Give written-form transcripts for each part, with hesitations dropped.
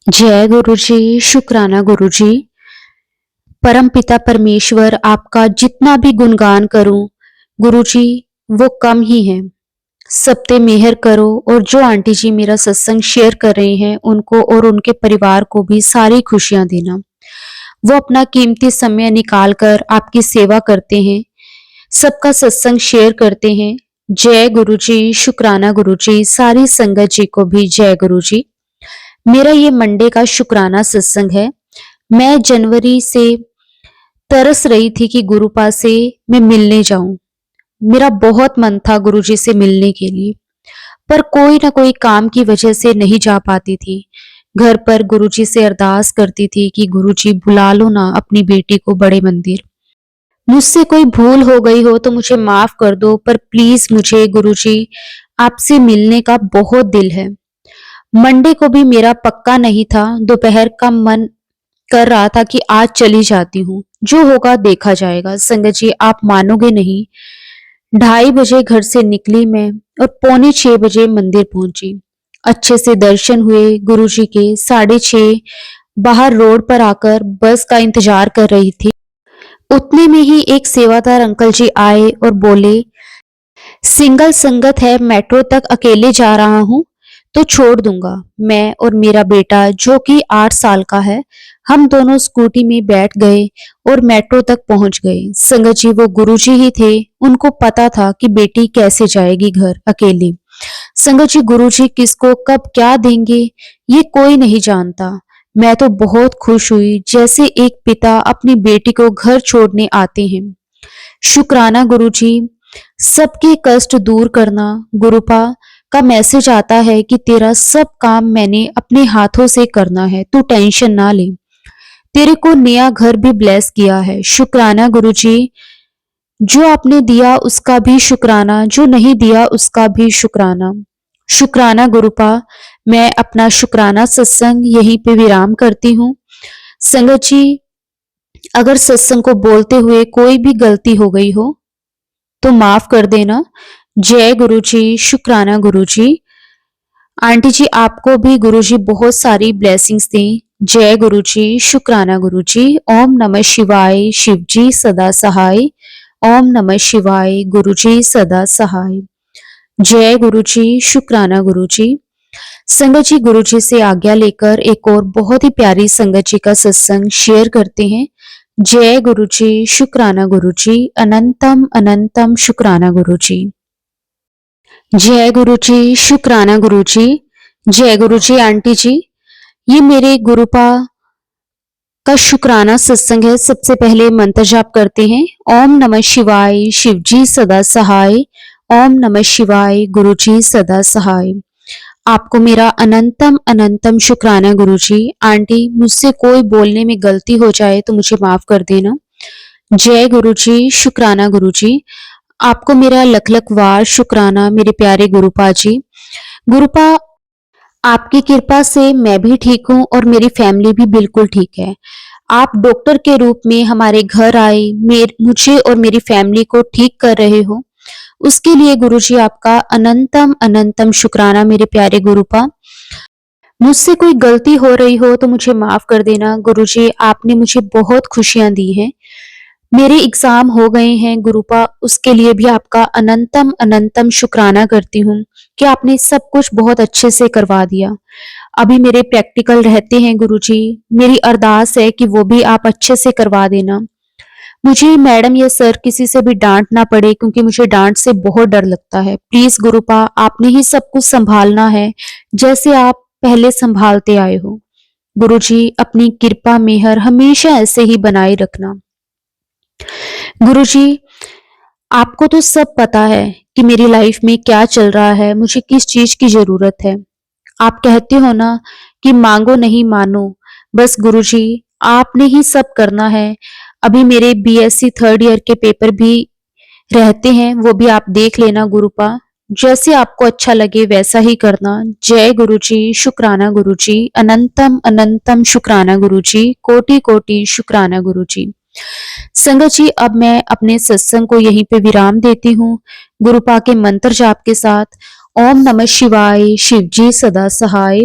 जय गुरु जी, शुक्राना गुरु जी। परम पिता परमेश्वर आपका जितना भी गुणगान करूं गुरु जी वो कम ही है। सब पे मेहर करो और जो आंटी जी मेरा सत्संग शेयर कर रहे हैं उनको और उनके परिवार को भी सारी खुशियां देना। वो अपना कीमती समय निकाल कर आपकी सेवा करते हैं, सबका सत्संग शेयर करते हैं। जय गुरु जी, शुक्राना गुरु जी, सारी संगत जी को भी जय गुरु जी। मेरा ये मंडे का शुक्राना सत्संग है। मैं जनवरी से तरस रही थी कि गुरुपा से मैं मिलने जाऊं। मेरा बहुत मन था गुरुजी से मिलने के लिए, पर कोई ना कोई काम की वजह से नहीं जा पाती थी। घर पर गुरुजी से अरदास करती थी कि गुरुजी बुला लो ना अपनी बेटी को बड़े मंदिर। मुझसे कोई भूल हो गई हो तो मुझे माफ कर दो, पर प्लीज मुझे गुरुजी आपसे मिलने का बहुत दिल है। मंडे को भी मेरा पक्का नहीं था, दोपहर का मन कर रहा था कि आज चली जाती हूँ, जो होगा देखा जाएगा। संगत जी आप मानोगे नहीं, 2:30 बजे घर से निकली मैं और 5:45 बजे मंदिर पहुंची। अच्छे से दर्शन हुए गुरुजी के। 6:30 बाहर रोड पर आकर बस का इंतजार कर रही थी। उतने में ही एक सेवादार अंकल जी आए और बोले, सिंगल संगत है, मेट्रो तक अकेले जा रहा हूँ तो छोड़ दूंगा। मैं और मेरा बेटा जो कि 8 साल का है, हम दोनों स्कूटी में बैठ गए और मेट्रो तक पहुंच गए। संगत जी वो गुरुजी ही थे, उनको पता था कि बेटी कैसे जाएगी घर अकेली। संगत जी गुरुजी किसको कब क्या देंगे ये कोई नहीं जानता। मैं तो बहुत खुश हुई जैसे एक पिता अपनी बेटी को घर छोड़ने आते हैं। शुक्राना गुरुजी, सबके कष्ट दूर करना। गुरुपा का मैसेज आता है कि तेरा सब काम मैंने अपने हाथों से करना है, तू टेंशन ना ले। तेरे को नया घर भी ब्लेस किया है। शुक्राना गुरुजी, जो आपने दिया उसका भी शुक्राना, जो नहीं दिया उसका भी शुक्राना। शुक्राना गुरुपा, मैं अपना शुक्राना सत्संग यहीं पे विराम करती हूँ। संगत जी अगर सत्संग को बोलते हुए कोई भी गलती हो गई हो तो माफ कर देना। जय गुरु जी, शुक्राना गुरु जी। आंटी जी आपको भी गुरु जी बहुत सारी ब्लेसिंग्स दें। जय गुरु जी, शुक्राना गुरु जी। ओम नमः शिवाय, शिव जी सदा सहाय। ओम नमः शिवाय, गुरु जी सदा सहाय। जय गुरु जी, शुक्राना गुरु जी। संगत जी गुरु जी से आज्ञा लेकर एक और बहुत ही प्यारी संगत जी का सत्संग शेयर करते हैं। जय गुरु जी, शुक्राना गुरु जी। अनंतम अनंतम शुक्राना गुरु जी। जय गुरु जी, शुक्राना गुरु जी। जय गुरु जी आंटी जी। ये मेरे गुरुपा का शुक्राना सत्संग है। सबसे पहले मंत्र जाप करते हैं। ओम नमः शिवाय, शिव जी सदा सहाय। ओम नमः शिवाय, गुरु जी सदा सहाय। आपको मेरा अनंतम अनंतम शुक्राना गुरु जी। आंटी मुझसे कोई बोलने में गलती हो जाए तो मुझे माफ कर देना। जय गुरु जी, शुक्राना गुरु जी। आपको मेरा लख लख वार शुक्राना मेरे प्यारे गुरुपा जी। गुरुपा आपकी कृपा से मैं भी ठीक हूँ और मेरी फैमिली भी बिल्कुल ठीक है। आप डॉक्टर के रूप में हमारे घर आए, मुझे और मेरी फैमिली को ठीक कर रहे हो, उसके लिए गुरुजी आपका अनंतम अनंतम शुक्राना मेरे प्यारे गुरुपा। मुझसे कोई गलती हो रही हो तो मुझे माफ कर देना गुरुजी। आपने मुझे बहुत खुशियां दी हैं। मेरे एग्जाम हो गए हैं गुरुपा, उसके लिए भी आपका अनंतम अनंतम शुक्राना करती हूँ कि आपने सब कुछ बहुत अच्छे से करवा दिया। अभी मेरे प्रैक्टिकल रहते हैं गुरुजी, मेरी अरदास है कि वो भी आप अच्छे से करवा देना। मुझे मैडम या सर किसी से भी डांट ना पड़े, क्योंकि मुझे डांट से बहुत डर लगता है। प्लीज गुरुपा आपने ही सब कुछ संभालना है जैसे आप पहले संभालते आए हो। गुरुजी अपनी कृपा मेहर हमेशा ऐसे ही बनाए रखना। गुरुजी आपको तो सब पता है कि मेरी लाइफ में क्या चल रहा है, मुझे किस चीज की जरूरत है। आप कहते हो ना कि मांगो नहीं मानो। बस गुरुजी आपने ही सब करना है। अभी मेरे बीएससी थर्ड ईयर के पेपर भी रहते हैं, वो भी आप देख लेना गुरुपा। जैसे आपको अच्छा लगे वैसा ही करना। जय गुरुजी, शुक्राना गुरुजी। अनंतम अनंतम शुक्राना गुरुजी। कोटि कोटि शुक्राना गुरुजी। संगत जी अब मैं अपने सत्संग को यहीं पे विराम देती हूँ गुरुपा के मंत्र जाप के साथ। ओम नमः शिवाय, शिव जी सदा सहाय।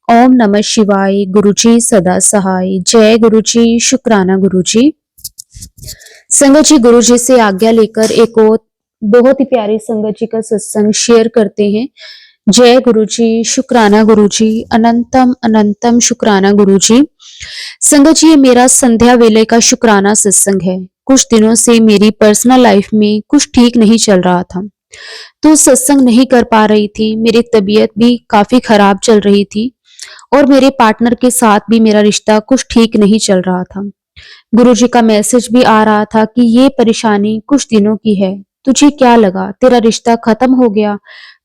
ओम नमः शिवाय। गुरुजी सदा सहाय। जय गुरुजी। शुक्राना गुरुजी। संगत जी, गुरुजी से आज्ञा लेकर एक और बहुत ही प्यारी संगत जी का सत्संग शेयर करते हैं। जय गुरुजी। शुक्राना गुरुजी। अनंतम अनंतम शुक्राना गुरुजी। संगत जी, ये मेरा संध्या वेले का शुक्राना सत्संग है। कुछ दिनों से मेरी पर्सनल लाइफ में कुछ ठीक नहीं चल रहा था, तो सत्संग नहीं कर पा रही थी। मेरी तबीयत भी काफी खराब चल रही थी और मेरे पार्टनर के साथ भी मेरा रिश्ता कुछ ठीक नहीं चल रहा था। गुरुजी का मैसेज भी आ रहा था कि ये परेशानी कुछ दिनों की है, तुझे क्या लगा, तेरा रिश्ता खत्म हो गया,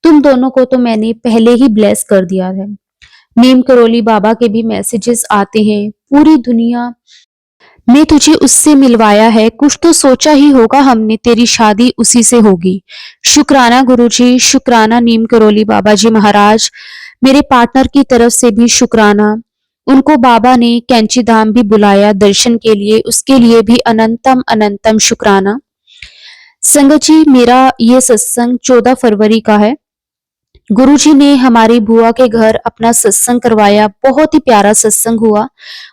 तुम दोनों को तो मैंने पहले ही ब्लेस कर दिया है। नीम करोली बाबा के भी मैसेजेस आते हैं, पूरी दुनिया में तुझे उससे मिलवाया है, कुछ तो सोचा ही होगा हमने, तेरी शादी उसी से होगी। शुक्राना गुरुजी। शुक्राना नीम करोली बाबा जी महाराज। मेरे पार्टनर की तरफ से भी शुक्राना। उनको बाबा ने कैंची धाम भी बुलाया दर्शन के लिए, उसके लिए भी अनंतम अनंतम शुक्राना। संगत जी, मेरा ये सत्संग 14 फरवरी का है। गुरुजी ने हमारी बुआ के घर अपना सत्संग करवाया, बहुत ही प्यारा सत्संग हुआ।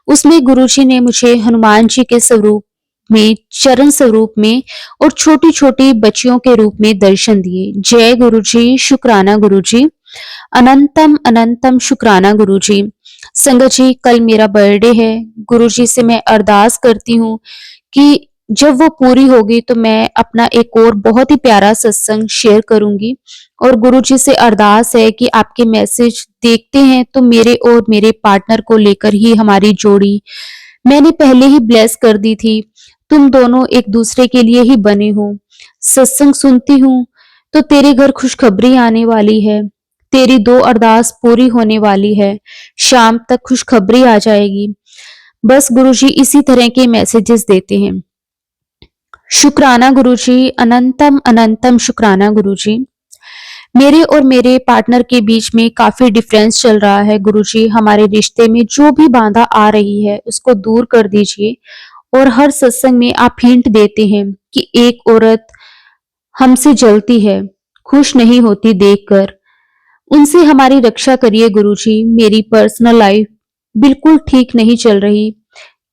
उसमें गुरुजी ने मुझे हनुमान जी के स्वरूप में, चरण स्वरूप में और छोटी छोटी बच्चियों के रूप में दर्शन दिए। जय गुरुजी। शुक्राना गुरुजी। अनंतम अनंतम शुक्राना गुरुजी। संगत जी, कल मेरा बर्थडे है। गुरुजी से मैं अरदास करती हूँ कि जब वो पूरी होगी तो मैं अपना एक और बहुत ही प्यारा सत्संग शेयर करूंगी। और गुरुजी से अरदास है कि आपके मैसेज देखते हैं तो मेरे और मेरे पार्टनर को लेकर ही हमारी जोड़ी मैंने पहले ही ब्लेस कर दी थी। तुम दोनों एक दूसरे के लिए ही बने हो। सत्संग सुनती हूँ तो तेरे घर खुशखबरी आने वाली है, तेरी 2 अरदास पूरी होने वाली है, शाम तक खुशखबरी आ जाएगी। बस गुरुजी इसी तरह के मैसेजेस देते हैं। शुक्राना गुरुजी। अनंतम अनंतम शुक्राना गुरुजी। मेरे और मेरे पार्टनर के बीच में काफी डिफरेंस चल रहा है। गुरुजी, हमारे रिश्ते में जो भी बाधा आ रही है उसको दूर कर दीजिए। और हर सत्संग में आप हिंट देते हैं कि एक औरत हमसे जलती है, खुश नहीं होती देखकर, उनसे हमारी रक्षा करिए गुरुजी। मेरी पर्सनल लाइफ बिल्कुल ठीक नहीं चल रही,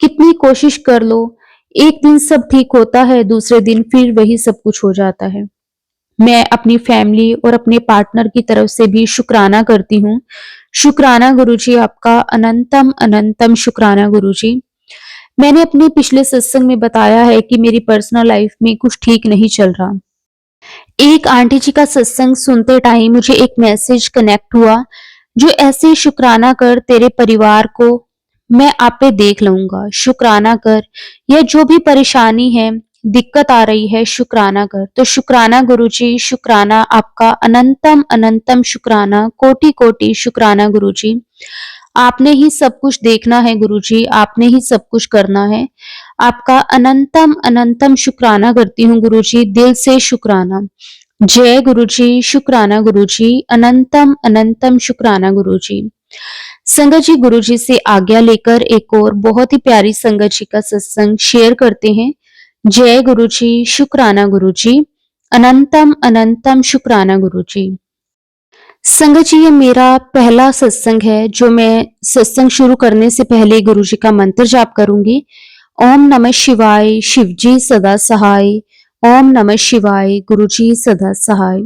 कितनी कोशिश कर लो, एक दिन सब ठीक होता है, दूसरे दिन फिर वही सब कुछ हो जाता है। मैं अपनी फैमिली और अपने पार्टनर की तरफ से भी शुक्राना करती हूँ। शुक्राना गुरुजी आपका। अनंतम अनंतम शुक्राना गुरुजी। मैंने अपने पिछले सत्संग में बताया है कि मेरी पर्सनल लाइफ में कुछ ठीक नहीं चल रहा। एक आंटी जी का सत्संग सुनते टाइम मुझे एक मैसेज कनेक्ट हुआ, जो ऐसे शुक्राना कर तेरे परिवार को मैं आप पे देख लूंगा। शुक्राना कर, यह जो भी परेशानी है, दिक्कत आ रही है, शुक्राना कर। तो शुक्राना गुरुजी। शुक्राना आपका। अनंतम अनंतम शुक्राना। कोटि कोटि शुक्राना गुरुजी। आपने ही सब कुछ देखना है गुरुजी, आपने ही सब कुछ करना है। आपका अनंतम अनंतम शुक्राना करती हूँ गुरुजी, दिल से शुक्राना। जय गुरुजी। शुक्राना गुरुजी। अनंतम अनंतम शुक्राना गुरुजी। संगत जी, गुरुजी से आज्ञा लेकर एक और बहुत ही प्यारी संगत जी का सत्संग शेयर करते हैं। जय गुरुजी। शुक्राना गुरुजी। अनंतम अनंतम शुक्राना गुरुजी। संगत जी, ये मेरा पहला सत्संग है। जो मैं सत्संग शुरू करने से पहले गुरुजी का मंत्र जाप करूंगी। ओम नमः शिवाय। शिवजी सदा सहाय। ओम नमः शिवाय। गुरुजी सदा सहाय।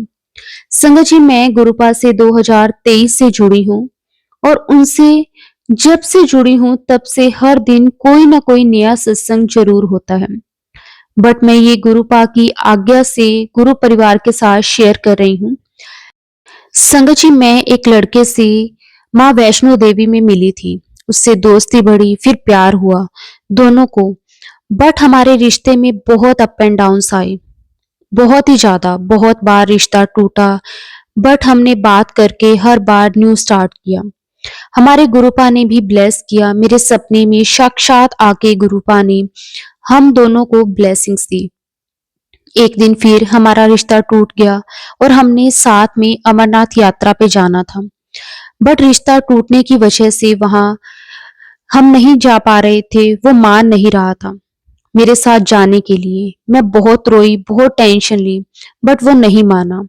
संगत जी, मैं गुरुपा से 2023 से जुड़ी हूँ और उनसे जब से जुड़ी हूँ तब से हर दिन कोई ना कोई नया सत्संग जरूर होता है। बट मैं ये गुरुपा की आज्ञा से गुरु परिवार के साथ शेयर कर रही हूँ। संगत जी, मैं एक लड़के से माँ वैष्णो देवी में मिली थी, उससे दोस्ती बढ़ी, फिर प्यार हुआ दोनों को। बट हमारे रिश्ते में बहुत अप एंड डाउन्स आए, बहुत ही ज्यादा। बहुत बार रिश्ता टूटा, बट हमने बात करके हर बार न्यू स्टार्ट किया। हमारे गुरुपा ने भी ब्लेस किया, मेरे सपने में साक्षात आके गुरुपा ने हम दोनों को ब्लेसिंग्स दी। एक दिन फिर हमारा रिश्ता टूट गया और हमने साथ में अमरनाथ यात्रा पे जाना था। बट रिश्ता टूटने की वजह से वहां हम नहीं जा पा रहे थे, वो मान नहीं रहा था मेरे साथ जाने के लिए। मैं बहुत रोई, बहुत टेंशन ली, बट वो नहीं माना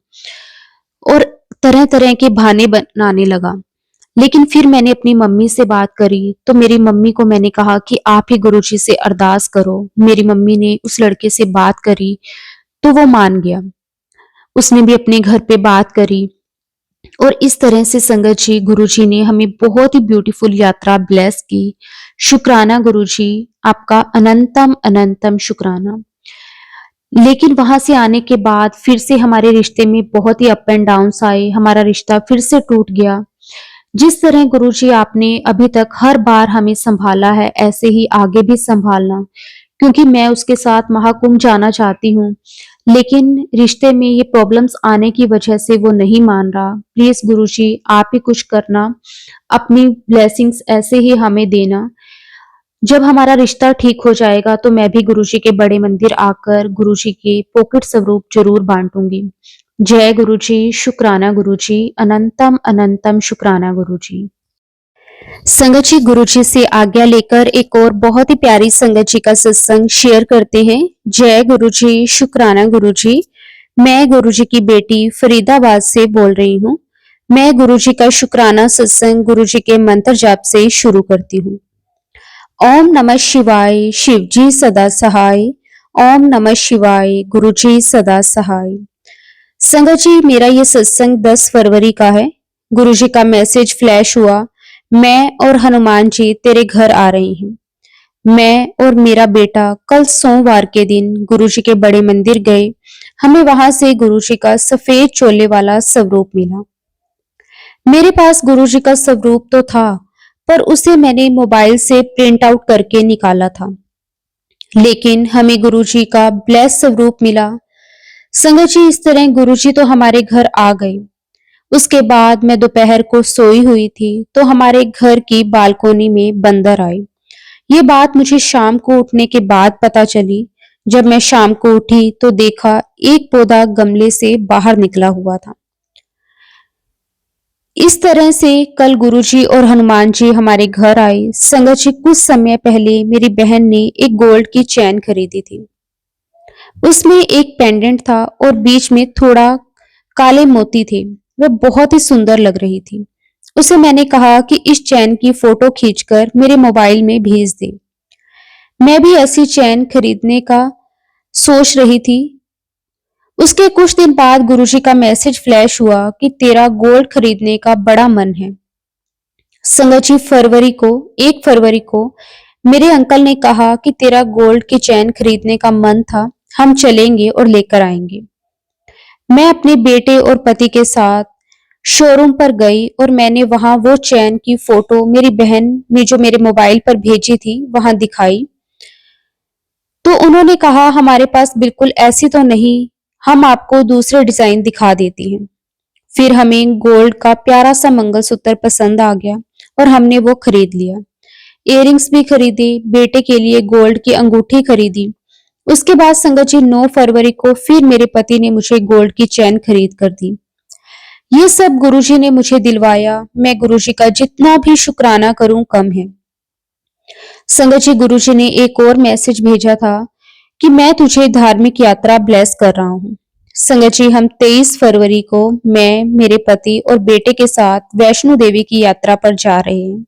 और तरह तरह के बहाने बनाने लगा। लेकिन फिर मैंने अपनी मम्मी से बात करी, तो मेरी मम्मी को मैंने कहा कि आप ही गुरुजी से अरदास करो। मेरी मम्मी ने उस लड़के से बात करी, तो वो मान गया। उसने भी अपने घर पे बात करी और इस तरह से संगत जी, गुरुजी ने हमें बहुत ही ब्यूटीफुल यात्रा ब्लेस की। शुक्राना गुरुजी, आपका अनंतम अनंतम शुक्राना। लेकिन वहां से आने के बाद फिर से हमारे रिश्ते में बहुत ही अप एंड डाउन्स आए, हमारा रिश्ता फिर से टूट गया। जिस तरह गुरुजी आपने अभी तक हर बार हमें संभाला है, ऐसे ही आगे भी संभालना, क्योंकि मैं उसके साथ महाकुंभ जाना चाहती हूँ, लेकिन रिश्ते में ये प्रॉब्लम्स आने की वजह से वो नहीं मान रहा। प्लीज गुरुजी, आप ही कुछ करना, अपनी ब्लेसिंग्स ऐसे ही हमें देना। जब हमारा रिश्ता ठीक हो जाएगा तो मैं भी गुरुजी के बड़े मंदिर आकर गुरुजी के पॉकेट स्वरूप जरूर बांटूंगी। जय गुरुजी, शुक्राना गुरुजी, अनंतम अनंतम शुक्राना गुरुजी। संगत जी, गुरुजी से आज्ञा लेकर एक और बहुत ही प्यारी संगत जी का सत्संग शेयर करते हैं। जय गुरुजी, शुक्राना गुरुजी। मैं गुरुजी की बेटी फरीदाबाद से बोल रही हूँ। मैं गुरुजी का शुक्राना सत्संग गुरुजी के मंत्र जाप से शुरू करती हूँ। ओम नमः शिवाय, शिव जी सदा सहाय। ओम नमः शिवाय, गुरु जी सदा सहाय। संगत जी, मेरा ये सत्संग 10 फरवरी का है। गुरु जी का मैसेज फ्लैश हुआ, मैं और हनुमान जी तेरे घर आ रही हूँ। मैं और मेरा बेटा कल सोमवार के दिन गुरु जी के बड़े मंदिर गए। हमें वहां से गुरु जी का सफेद चोले वाला स्वरूप मिला। मेरे पास गुरु जी का स्वरूप तो था, पर उसे मैंने मोबाइल से प्रिंट आउट करके निकाला था। लेकिन हमें गुरुजी का ब्लेस स्वरूप मिला। संगत जी, इस तरह गुरुजी तो हमारे घर आ गए। उसके बाद मैं दोपहर को सोई हुई थी, तो हमारे घर की बालकोनी में बंदर आए। ये बात मुझे शाम को उठने के बाद पता चली। जब मैं शाम को उठी तो देखा एक पौधा गमले से बाहर निकला हुआ था। इस तरह से कल गुरुजी और हनुमान जी हमारे घर आए। संगत जी, कुछ समय पहले मेरी बहन ने एक गोल्ड की चैन खरीदी थी। उसमें एक पेंडेंट था और बीच में थोड़ा काले मोती थे। वह बहुत ही सुंदर लग रही थी। उसे मैंने कहा कि इस चैन की फोटो खींचकर मेरे मोबाइल में भेज दे। मैं भी ऐसी चैन खरीदने का सोच रही थी। उसके कुछ दिन बाद गुरुजी का मैसेज फ्लैश हुआ कि तेरा गोल्ड खरीदने का बड़ा मन है। संगत जी, 1 फरवरी को मेरे अंकल ने कहा कि तेरा गोल्ड की चैन खरीदने का मन था, हम चलेंगे और लेकर आएंगे। मैं अपने बेटे और पति के साथ शोरूम पर गई और मैंने वहां वो चैन की फोटो मेरी बहन ने जो मेरे मोबाइल पर भेजी थी वहां दिखाई। तो उन्होंने कहा, हमारे पास बिल्कुल ऐसी तो नहीं, हम आपको दूसरे डिजाइन दिखा देती हैं। फिर हमें गोल्ड का प्यारा सा मंगलसूत्र पसंद आ गया और हमने वो खरीद लिया। इयररिंग्स भी खरीदे, बेटे के लिए गोल्ड की अंगूठी खरीदी। उसके बाद संगत जी, 9 फरवरी को फिर मेरे पति ने मुझे गोल्ड की चैन खरीद कर दी। ये सब गुरुजी ने मुझे दिलवाया। मैं गुरुजी का जितना भी शुक्राना करूं कम है। संगत जी, गुरुजी ने एक और मैसेज भेजा था कि मैं तुझे धार्मिक यात्रा ब्लेस कर रहा हूँ। संगत जी, हम 23 फरवरी को मैं, मेरे पति और बेटे के साथ वैष्णो देवी की यात्रा पर जा रहे हैं।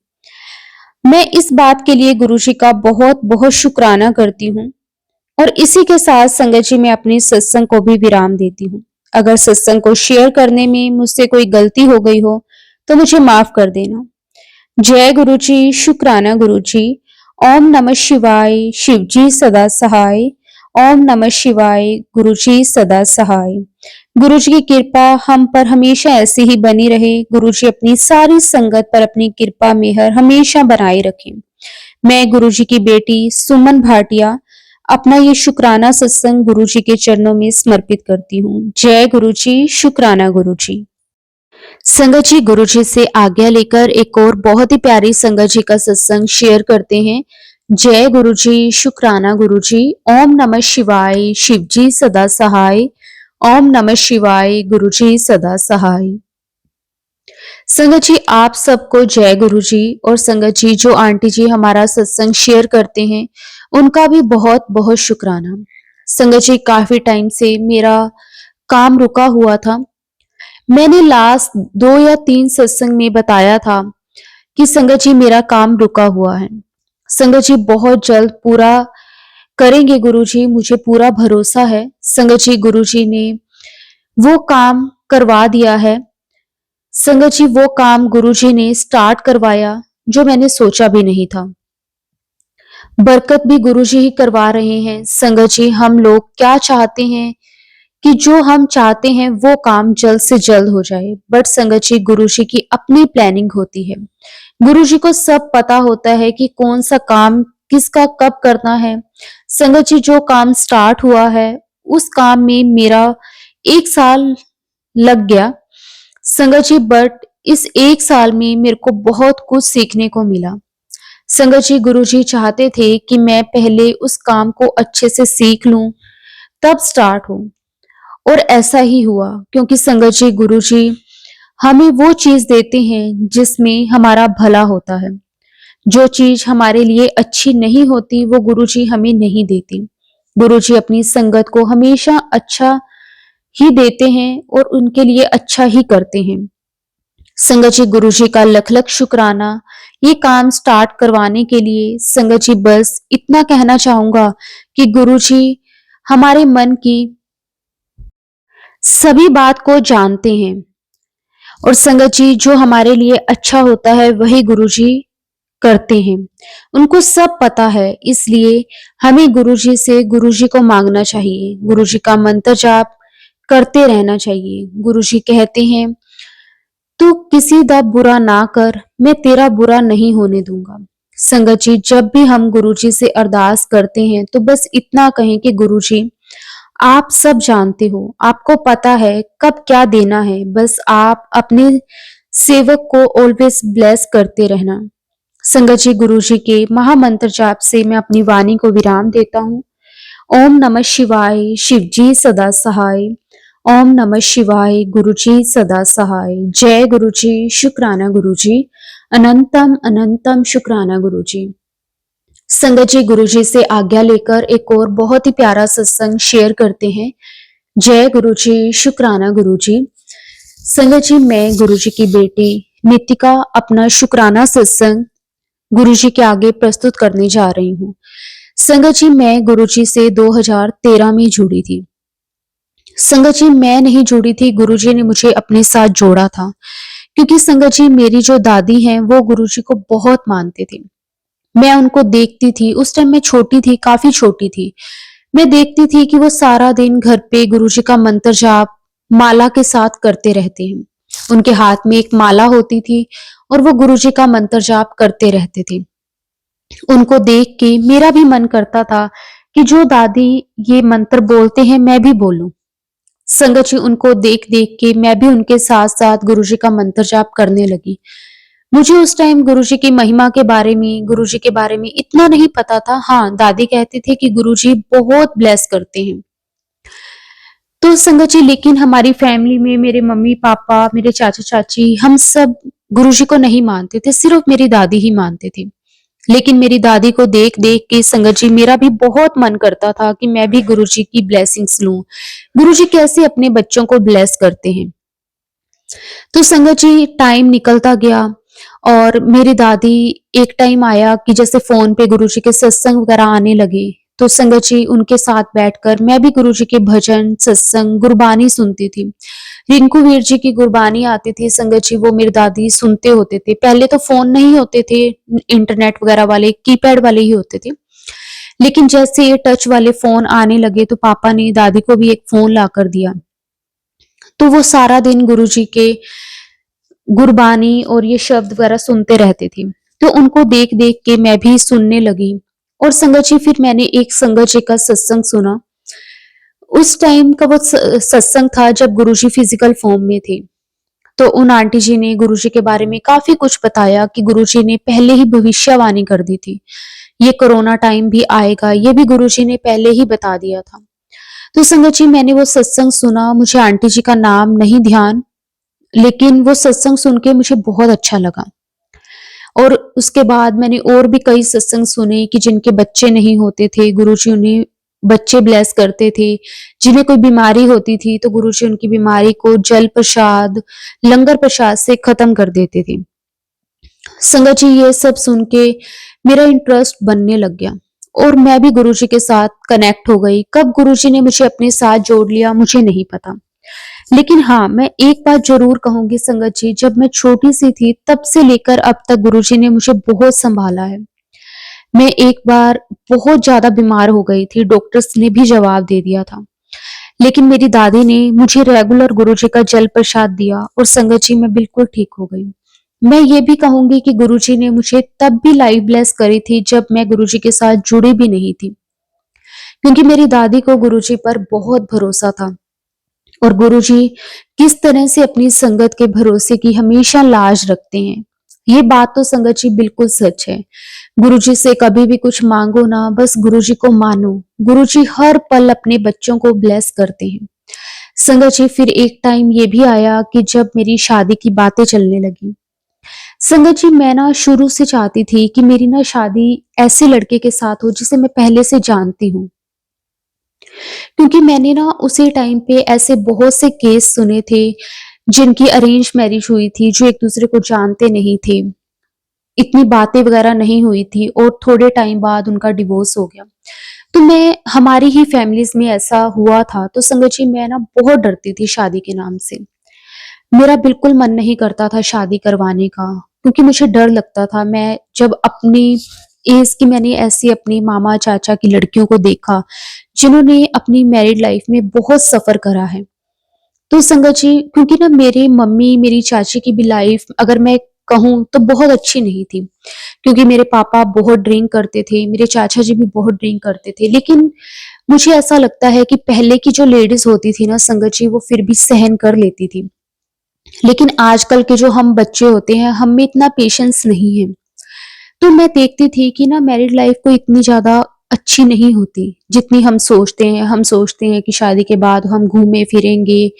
मैं इस बात के लिए गुरुजी का बहुत बहुत शुक्राना करती हूँ। और इसी के साथ संगत जी, मैं अपनी सत्संग को भी विराम देती हूँ। अगर सत्संग को शेयर करने में मुझसे कोई गलती हो गई हो तो मुझे माफ कर देना। जय गुरु जी, शुक्राना गुरु जी। ओम नमः शिवाय, शिव जी सदा सहाय। ओम नमः शिवाय, गुरु जी सदा सहाय। गुरु जी की कृपा हम पर हमेशा ऐसी ही बनी रहे। गुरु जी अपनी सारी संगत पर अपनी कृपा मेहर हमेशा बनाए रखें। मैं गुरु जी की बेटी सुमन भाटिया अपना ये शुक्राना सत्संग गुरु जी के चरणों में समर्पित करती हूँ। जय गुरु जी, शुक्राना गुरु जी। संगत जी, गुरु जी से आज्ञा लेकर एक और बहुत ही प्यारी संगत जी का सत्संग शेयर करते हैं। जय गुरु जी, शुक्राना गुरु जी। ओम नमः शिवाय, शिव जी सदा सहाय। ओम नमः शिवाय, गुरु जी सदा सहाय। संगत जी, आप सबको जय गुरु जी। और संगत जी, जो आंटी जी हमारा सत्संग शेयर करते हैं उनका भी बहुत बहुत शुक्राना। संगत जी, काफी टाइम से मेरा काम रुका हुआ था। मैंने लास्ट 2 या 3 सत्संग में बताया था कि संगत जी मेरा काम रुका हुआ है। संगत जी बहुत जल्द पूरा करेंगे गुरुजी, मुझे पूरा भरोसा है। संगत जी गुरुजी ने वो काम करवा दिया है। संगत जी वो काम गुरुजी ने स्टार्ट करवाया जो मैंने सोचा भी नहीं था। बरकत भी गुरुजी ही करवा रहे हैं। संगत जी हम लोग क्या चाहते हैं कि जो हम चाहते हैं वो काम जल्द से जल्द हो जाए, बट संगत जी गुरुजी की अपनी प्लानिंग होती है। गुरुजी को सब पता होता है कि कौन सा काम किसका कब करना है। संगत जी जो काम स्टार्ट हुआ है उस काम में मेरा 1 साल लग गया संगत जी, बट इस 1 साल में मेरे को बहुत कुछ सीखने को मिला। संगत जी गुरुजी चाहते थे कि मैं पहले उस काम को अच्छे से सीख लूं तब स्टार्ट हो, और ऐसा ही हुआ क्योंकि संगत जी गुरुजी हमें वो चीज देते हैं जिसमें हमारा भला होता है। जो चीज हमारे लिए अच्छी नहीं होती वो गुरुजी हमें नहीं देती। गुरुजी अपनी संगत को हमेशा अच्छा ही देते हैं और उनके लिए अच्छा ही करते हैं। संगत जी गुरुजी का लख लख शुक्राना ये काम स्टार्ट करवाने के लिए। संगत जी बस इतना कहना चाहूंगा कि गुरुजी हमारे मन की सभी बात को जानते हैं, और संगत जी जो हमारे लिए अच्छा होता है वही गुरुजी करते हैं। उनको सब पता है, इसलिए हमें गुरुजी से गुरुजी को मांगना चाहिए, गुरुजी का मंत्र जाप करते रहना चाहिए। गुरुजी कहते हैं तू किसी दा बुरा ना कर, मैं तेरा बुरा नहीं होने दूंगा। संगत जी जब भी हम गुरुजी से अरदास करते हैं तो बस इतना कहें कि गुरुजी आप सब जानते हो, आपको पता है कब क्या देना है, बस आप अपने सेवक को ऑलवेज ब्लेस करते रहना। संगत जी गुरुजी के महामंत्र जाप से मैं अपनी वाणी को विराम देता हूँ। ओम नमः शिवाय, शिव जी सदा सहाय। ओम नमः शिवाय, गुरुजी सदा सहाय। जय गुरुजी, शुक्राना गुरुजी, अनंतम अनंतम शुक्राना गुरुजी। संगत जी गुरुजी से आज्ञा लेकर एक और बहुत ही प्यारा सत्संग शेयर करते हैं। जय गुरुजी, शुक्राना गुरुजी। संगत जी मैं गुरुजी की बेटी नितिका अपना शुक्राना सत्संग गुरुजी के आगे प्रस्तुत करने जा रही हूँ। संगत जी मैं गुरुजी से 2013 में जुड़ी थी। संगत जी मैं नहीं जुड़ी थी, गुरुजी ने मुझे अपने साथ जोड़ा था, क्योंकि संगत जी मेरी जो दादी हैं वो गुरुजी को बहुत मानते थे। मैं उनको देखती थी, उस टाइम मैं छोटी थी, काफी छोटी थी। मैं देखती थी कि वो सारा दिन घर पे गुरुजी का मंत्र जाप माला के साथ करते रहते हैं। उनके हाथ में एक माला होती थी और वो गुरुजी का मंत्र जाप करते रहते थे। उनको देख के मेरा भी मन करता था कि जो दादी ये मंत्र बोलते हैं मैं भी बोलूं। संगत जी उनको देख देख के मैं भी उनके साथ साथ गुरुजी का मंत्र जाप करने लगी। मुझे उस टाइम गुरुजी की महिमा के बारे में, गुरुजी के बारे में इतना नहीं पता था। हाँ, दादी कहते थे कि गुरुजी बहुत ब्लेस करते हैं। तो संगत जी लेकिन हमारी फैमिली में मेरे मम्मी पापा, मेरे चाचा चाची, हम सब गुरुजी को नहीं मानते थे, सिर्फ मेरी दादी ही मानते थे। लेकिन मेरी दादी को देख देख के संगत जी मेरा भी बहुत मन करता था कि मैं भी गुरुजी की ब्लेसिंग्स लूं। गुरुजी कैसे अपने बच्चों को ब्लेस करते हैं। तो संगत जी टाइम निकलता गया और मेरी दादी एक टाइम आया कि जैसे फोन पे गुरुजी के सत्संग वगैरह आने लगे, तो संगत जी उनके साथ बैठकर मैं भी गुरुजी के भजन, सत्संग, गुरबानी सुनती थी। रिंकू वीर जी की गुरबानी आती थी संगत जी, वो मेरी दादी सुनते होते थे। पहले तो फोन नहीं होते थे, इंटरनेट वगैरह वाले कीपैड वाले ही होते थे। लेकिन जैसे ये टच वाले फोन आने लगे तो पापा ने दादी को भी एक फोन ला कर दिया। तो वो सारा दिन गुरुजी के गुरबानी और ये शब्द वगैरह सुनते रहते थे। तो उनको देख देख के मैं भी सुनने लगी। और संगत जी फिर मैंने एक संगत जी का सत्संग सुना। उस टाइम का वो सत्संग था जब गुरुजी फिजिकल फॉर्म में थे। तो उन आंटी जी ने गुरुजी के बारे में काफी कुछ बताया कि गुरुजी ने पहले ही भविष्यवाणी कर दी थी, ये कोरोना टाइम भी आएगा, ये भी गुरुजी ने पहले ही बता दिया था। तो संगत जी मैंने वो सत्संग सुना, मुझे आंटी जी का नाम नहीं ध्यान, लेकिन वो सत्संग सुन के मुझे बहुत अच्छा लगा। और उसके बाद मैंने और भी कई सत्संग सुने कि जिनके बच्चे नहीं होते थे, गुरुजी उन्हें बच्चे ब्लेस करते थे। जिन्हें कोई बीमारी होती थी तो गुरुजी उनकी बीमारी को जल प्रसाद, लंगर प्रसाद से खत्म कर देते थे। संगत जी, ये सब सुन के मेरा इंटरेस्ट बनने लग गया और मैं भी गुरुजी के साथ कनेक्ट हो गई। कब गुरुजी ने मुझे अपने साथ जोड़ लिया मुझे नहीं पता। लेकिन हाँ, मैं एक बात ज़रूर कहूँगी संगत जी, जब मैं छोटी-सी थी तब से लेकर अब तक गुरुजी ने मुझे बहुत सँभाला है। मैं एक बार बहुत ज़्यादा बीमार हो गई थी, डॉक्टर्स ने भी जवाब दे दिया था। लेकिन मेरी दादी ने मुझे रेगुलर गुरुजी का जल प्रसाद दिया और संगत जी मैं बिल्कुल ठीक हो गई। मैं ये भी कहूँगी कि गुरुजी ने मुझे तब भी लाइफ ब्लेस करी थी जब मैं गुरुजी के साथ जुड़ी भी नहीं थी। क्योंकि मेरी दादी को गुरुजी पर बहुत भरोसा था और गुरुजी किस तरह से अपनी संगत के भरोसे की हमेशा लाज रखते हैं। ये बात तो संगत जी बिल्कुल सच है। गुरुजी से कभी भी कुछ मांगो ना, बस गुरुजी को मानो। गुरुजी हर पल अपने बच्चों को ब्लेस करते हैं। संगत जी, फिर एक टाइम ये भी आया कि जब मेरी शादी की बातें चलने लगी। संगत जी, मैं ना शुरू से चाहती थी कि मेरी ना शादी ऐसे लड़के के साथ हो जिसे मैं पहले से जानती हूँ। क्योंकि मैंने ना उसी टाइम पे ऐसे बहुत से केस सुने थे जिनकी अरेंज मैरिज हुई थी, जो एक दूसरे को जानते नहीं थे, इतनी बातें वगैरह नहीं हुई थी और थोड़े टाइम बाद उनका डिवोर्स हो गया। तो मैं हमारी ही फैमिलीज में ऐसा हुआ था, तो संगत जी मैं ना बहुत डरती थी शादी के नाम से। मेरा बिल्कुल मन नहीं करता था शादी करवाने का, क्योंकि मुझे डर लगता था। मैं जब अपनी एज की मैंने ऐसी अपनी मामा चाचा की लड़कियों को देखा जिन्होंने अपनी मैरिड लाइफ में बहुत सफर करा है। तो संगत जी, क्योंकि ना मेरी मम्मी मेरी चाची की भी लाइफ अगर मैं कहूँ तो बहुत अच्छी नहीं थी, क्योंकि मेरे पापा बहुत ड्रिंक करते थे, मेरे चाचा जी भी बहुत ड्रिंक करते थे। लेकिन मुझे ऐसा लगता है कि पहले की जो लेडीज होती थी ना संगत जी, वो फिर भी सहन कर लेती थी। लेकिन आजकल के जो हम बच्चे होते हैं, हम में इतना पेशेंस नहीं है। तो मैं देखती थी कि ना मैरिड लाइफ कोई इतनी ज़्यादा अच्छी नहीं होती, जितनी हम सोचते हैं। हम सोचते हैं कि शादी के बाद हम घूमे-फिरेंगे,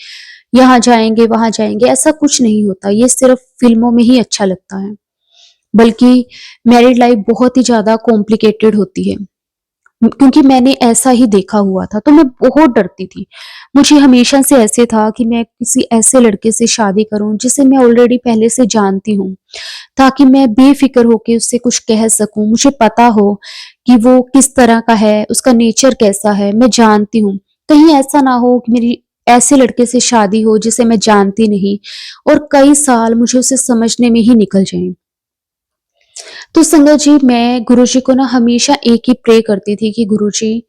यहाँ जाएँगे, वहाँ जाएँगे, ऐसा कुछ नहीं होता। ये सिर्फ़ फ़िल्मों में ही अच्छा लगता है, बल्कि मैरिड लाइफ बहुत ही ज़्यादा कॉम्प्लिकेटेड होती है। क्योंकि मैंने ऐसा ही देखा हुआ था, तो मैं बहुत डरती थी। मुझे हमेशा से ऐसे था कि मैं किसी ऐसे लड़के से शादी करूँ जिसे मैं ऑलरेडी पहले से जानती हूँ, ताकि मैं बेफ़िक्र होके उससे कुछ कह सकूँ। मुझे पता हो कि वो किस तरह का है, उसका नेचर कैसा है, मैं जानती हूँ। कहीं ऐसा ना हो कि मेरी ऐसे लड़के से शादी हो जिसे मैं जानती नहीं और कई साल मुझे उसे समझने में ही निकल जाएँ। तो संगत जी, मैं गुरुजी को ना हमेशा एक ही प्रे करती थी कि गुरुजी,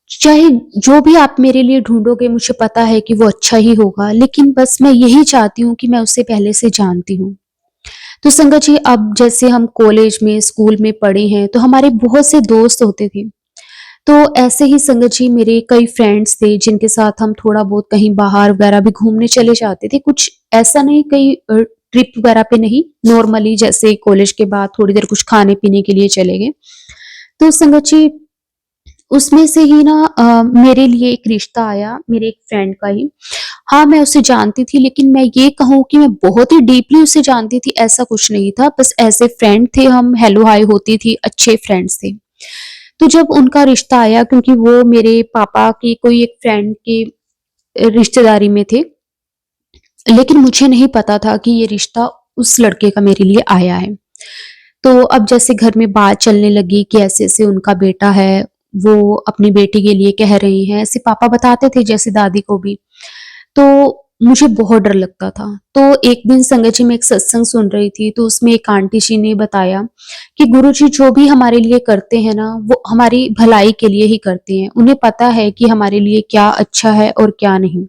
चाहे जो भी आप मेरे लिए ढूँढोगे मुझे पता है कि वो अच्छा ही होगा, लेकिन बस मैं यही चाहती हूँ कि मैं उसे पहले से जानती हूँ। तो संगत जी, अब जैसे हम कॉलेज में, स्कूल में पढ़े हैं, तो हमारे बहुत से दोस्त होते थे। तो ऐसे ही संगत जी मेरे कई फ्रेंड्स थे जिनके साथ हम थोड़ा बहुत कहीं बाहर वगैरह भी घूमने चले जाते थे। कुछ ऐसा नहीं, कहीं ट्रिप वगैरह पे नहीं, नॉर्मली जैसे कॉलेज के बाद थोड़ी देर कुछ खाने-पीने के लिए चले गए। तो संगत जी, उसमें से ही ना मेरे लिए एक रिश्ता आया, मेरे एक फ्रेंड का ही। हाँ, मैं उसे जानती थी, लेकिन मैं ये कहूँ कि मैं बहुत ही डीपली उसे जानती थी ऐसा कुछ नहीं था। बस ऐज़ ए फ्रेंड थे हम, हेलो हाय होती थी, अच्छे फ्रेंड्स थे। तो जब उनका रिश्ता आया, क्योंकि वो मेरे पापा की कोई एक फ्रेंड की रिश्तेदारी में थे, लेकिन मुझे नहीं पता था कि ये रिश्ता उस लड़के का मेरे लिए आया है। तो अब जैसे घर में बात चलने लगी कि ऐसे-ऐसे उनका बेटा है, वो अपनी बेटी के लिए कह रही हैं, ऐसे पापा बताते थे जैसे दादी को भी। तो मुझे बहुत डर लगता था। तो एक दिन संगत जी मैं एक सत्संग सुन रही थी, तो उसमें एक आंटी जी ने बताया कि गुरुजी जो भी हमारे लिए करते हैं ना, वो हमारी भलाई के लिए ही करते हैं। उन्हें पता है कि हमारे लिए क्या अच्छा है और क्या नहीं।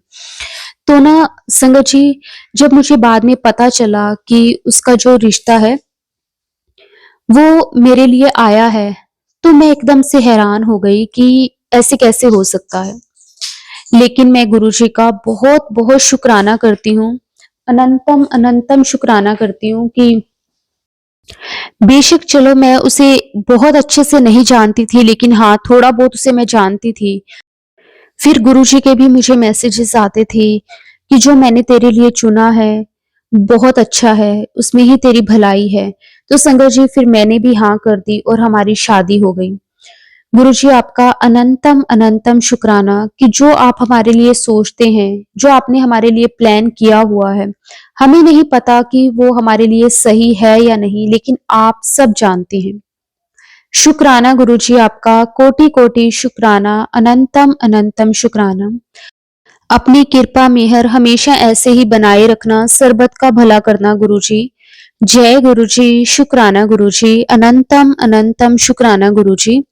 तो ना संगत जी, जब मुझे बाद में पता चला कि उसका जो रिश्ता है वो मेरे लिए आया है, तो मैं एकदम से हैरान हो गई कि ऐसे कैसे हो सकता है। लेकिन मैं गुरुजी का बहुत-बहुत शुक्राना करती हूँ, अनंतम अनंतम शुक्राना करती हूँ कि बेशक चलो मैं उसे बहुत अच्छे से नहीं जानती थी, लेकिन हाँ, थोड़ा बहुत उसे मैं जानती थी। फिर गुरुजी के भी मुझे मैसेजेस आते थे कि जो मैंने तेरे लिए चुना है, बहुत अच्छा है, उसमें ही तेरी भलाई है। तो संगत जी, फिर मैंने भी हाँ कर दी और हमारी शादी हो गई। गुरु जी आपका अनंतम अनंतम शुक्राना कि जो आप हमारे लिए सोचते हैं, जो आपने हमारे लिए प्लान किया हुआ है, हमें नहीं पता कि वो हमारे लिए सही है या नहीं, लेकिन आप सब जानते हैं। शुक्राना गुरु जी आपका, कोटि कोटि शुक्राना, अनंतम अनंतम शुक्राना। अपनी कृपा मेहर हमेशा ऐसे ही बनाए रखना, सरबत का भला करना गुरु जी। जय गुरु जी, शुक्राना गुरु जी, अनंतम अनंतम शुक्राना गुरु जी।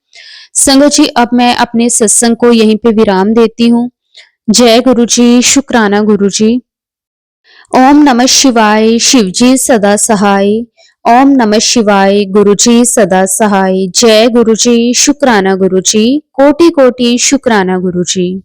संगत जी, अब मैं अपने सत्संग को यहीं पे विराम देती हूँ। जय गुरु जी, शुक्राना गुरु जी। ओम नमः शिवाय, शिव जी सदा सहाय। ओम नमः शिवाय, गुरु जी सदा सहाय। जय गुरु जी, शुक्राना गुरु जी, कोटि कोटि शुक्राना गुरु जी।